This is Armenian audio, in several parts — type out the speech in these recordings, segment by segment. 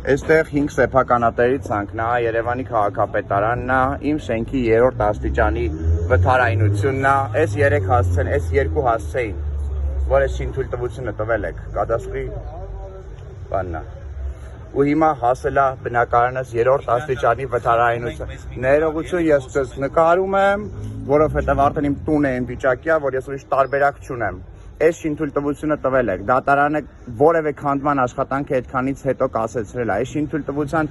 Այստեղ 5 սեփականատերի ցանկն է, Երևանի քաղաքապետարանն է, իմ շենքի 3-րդ աստիճանի վթարայնությունն է, այս 3 հասցեն, այս 2 հասցեին, որ այս շինթույլտվությունը տվել եք, կադաստրի բանն է։ Ու հիմա հասել է բնակարանս 3-րդ աստիճանի վթարայնություն։ Ներողություն, ես ձեզ նկարում եմ, որովհետև արդեն իմ տունը այն վիճակի է, որ ես ուրիշ տարբերակ չունեմ։ Այս շինթույլտվությունը տվել եք, դատարանը որևէ քանդման աշխատանքը այդքանից հետո կասեցրել է, այս շինթույլտվության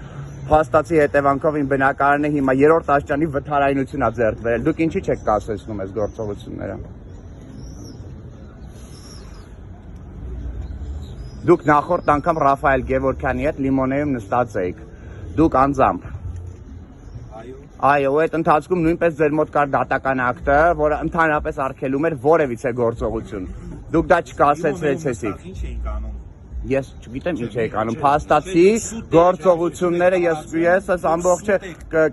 փաստացի հետևանքով իմ բնակարանը հիմա 3-րդ աստիճանի վթարայնություն է ձեռք բերել։ Դուք ինչի՞ չեք կասեցնում այս գործողությունները։ Դուք նախորդ անգամ Ռաֆայել Գևորգյանի հետ լիմոնեում նստած էիք։ Դուք անձամբ։ Այո, այդ ընթացքում նույնպես ձեր մոտ կար դատական ակտը, որը ընդհանրապես արգելում էր որևիցե գործողություն։ Դուք դա չկասեցրեցիք։ Ինչ էինք անում։ Ես չգիտեմ ինչ եք անում, փաստացի գործողությունները ես այս ամբողջը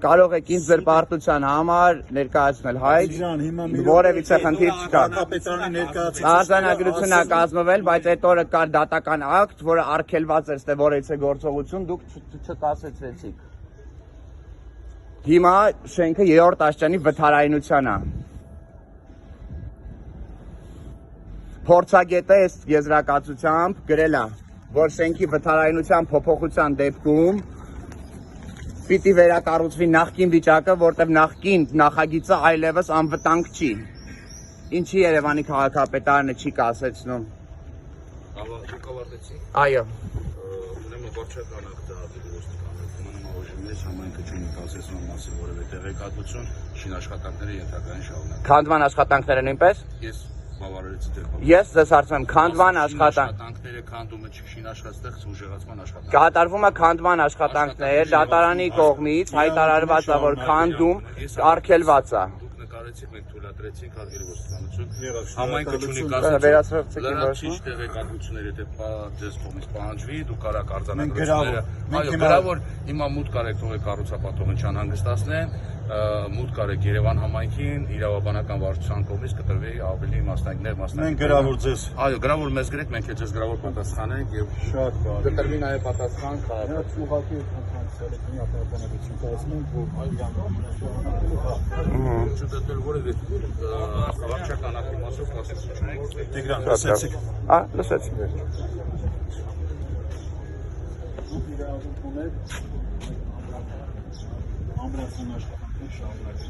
կարող եք ինձ ձեր պարտության համար ներկայացնել, հայ, որևիցե խնդիր չկա։ Արձանագրություն է կազմվել, բայց այդ օրը կար դատական ակտ, որը արգելված էր, թե որևիցե գործողություն դուք չկասեցրեցիք։ Հիմա շենքը 3-րդ աստիճանի վթարայնության է։ Փորձագետը այս եզրակացությամբ գրել է, որ շենքի վթարայնության փոփոխության դեպքում պիտի վերակառուցվի նախկին վիճակը, որտեղ նախկին նախագիծը այլևս անվտանգ չի։ Ինչի Երևանի քաղաքապետարանը չի կասեցնում։ Դուք ավարտեցիք։ Այո։ Ուրեմն վարչական ակտը համայնքը չունի կասեցման մասին որևէ տեղեկատվություն, շինաշխատանքները ենթակային շարունակվում։ Քանդման աշխատանքները նույնպես։ Ես բավարարեցի դեպքում։ Ես ձեզ հարցնում եմ, քանդման աշխատանքները քանդումը շինաշխատեղ ուժեղացման աշխատանք։ Կատարվում է քանդման աշխատանքներ, դատարանի կողմից հայտարարված է, որ քանդում արգելված է։ Նկարեցիք, մենք թույլատրեցինք հարգելի ոստիկանություն։ Համայնքը չունի կասեցում։ Լրացուցիչ տեղեկատվություններ, եթե ձեզ կողմից պահանջվի, դուք կարաք արձանագրությունները։ Այո, գրավոր հիմա մուտք կարեք թողեք կառուցապատողին չանհանգստացնեն, մուտք կարեք Երևան համայնքին, իրավաբանական վարչության կողմից կտրվի ավելի մասնագետներ, Մենք գրավոր ձեզ։ Այո, գրավոր մեզ գրեք, մենք ձեզ գրավոր պատասխանենք եւ շատ բարի։ կտրվի նաեւ պատասխան քաղաքացու։ Ուղղակի հանցալի ապարտանություն կազմում, որ Չդատել որևէ վարչական ակտի մասով կասեցություն չունենք։ Տիգրան, լսեցիք։ Լսեցիք։ Ամբրացման աշխատանքներ շարունակել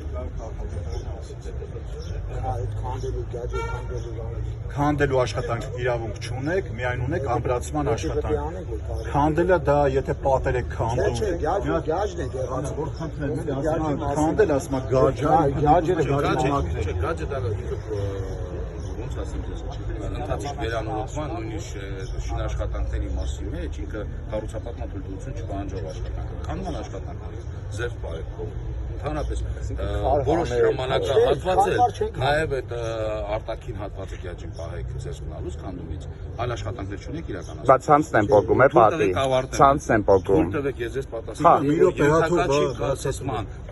քանդելու աշխատանք իրավունք չունեք, միայն ունեք ամբրացման աշխատանք։ Քանդելը դա եթե պատեր եք քանդում։ Գաջն է եղած, որ քանդել, քանդել ասма Գաջը դա ոնց ասեմ ձեզ, ընթացիկ վերանորոգման նույնիսկ շինաշխատանքների մասի մեջ ինքը կառուցապատման թույլտվություն չպահանջող աշխատանք, քանդման աշխատանք, ձեր բարեկող Ընդհանրապես որոշ ժամանակահատված է, նաև այդ արտաքին հատվածը գաջին պահեք ձեզ մնալուց քանդումից, այլ աշխատանքներ չունեք իրականացնել։ Բայց ցանցն են փոխում, է պատի։ Ցանցն են փոխում։ Թույլտվեք ես ձեզ պատասխան։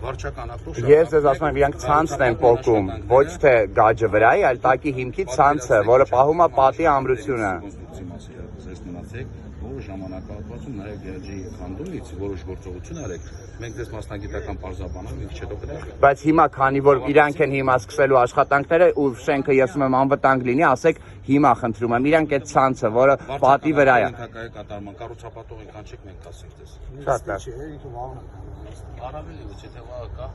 Վարչական ակտով։ Ես ձեզ ասում եմ, իրանք ցանցն են փոխում, ոչ թե գաջը վրայի, այլ տակի հիմքի ցանցը, որը պահում է պատի ամրությունը։ Որոշ ժամանակահատվածում նաև գաջի քանդումից որոշ գործողություն արեք, մենք դες մասնագիտական պարզաբանով ինձ չդո կդակ։ Բայց հիմա քանի որ իրանք են հիմա սկսելու աշխատանքները ու շենքը ես ում եմ անվտանգ լինի, ասեք հիմա խնդրում եմ, իրանք այդ ցանցը, որը պատի վրա է։ Կատարման կառուցապատողին կանչեք մենք ասենք դες։ Շատ լավ։ Առավելի ոչ եթե վաղ կա,